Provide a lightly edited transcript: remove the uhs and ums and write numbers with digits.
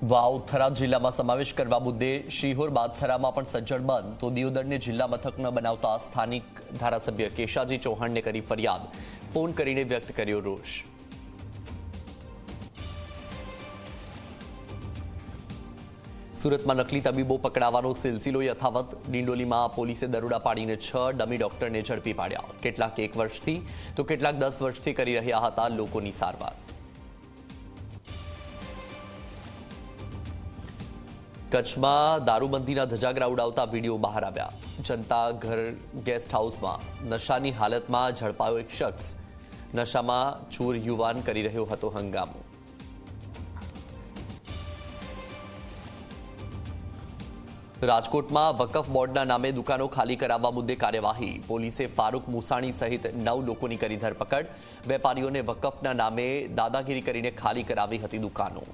વાવ થરાદ જિલ્લામાં સમાવેશ કરવા મુદ્દે શિહોર બાદ થરામાં પણ સજ્જડ બંધ તો દિયોદરને જિલ્લા મથક ન બનાવતા સ્થાનિક ધારાસભ્ય કેશાજી ચૌહાણને કરી ફરિયાદ, ફોન કરીને વ્યક્ત કર્યો રોષ। સુરતમાં નકલી તબીબો પકડાવાનો સિલસિલો યથાવત, ડિંડોલીમાં પોલીસે દરોડા પાડીને 6 ડમી ડોક્ટરને ઝડપી પાડ્યા। કેટલાક 1 વર્ષથી તો કેટલાક 10 વર્ષથી કરી રહ્યા હતા લોકોની સારવાર। કચ્છમાં દારૂબંધીના ધજાગરા ઉડાવતા વિડીયો બહાર આવ્યા। જનતા ઘર ગેસ્ટ હાઉસમાં નશાની હાલતમાં ઝડપાયો એક શખ્સ, નશામાં ચૂર યુવાન કરી રહ્યો હતો હંગામો। રાજકોટમાં વકફ બોર્ડના નામે દુકાનો ખાલી કરાવવા મુદ્દે કાર્યવાહી, પોલીસે ફારૂક મુસાણી સહિત 9 લોકોની કરી ધરપકડ। વેપારીઓને વકફના નામે દાદાગીરી કરીને ખાલી કરાવી હતી દુકાનો।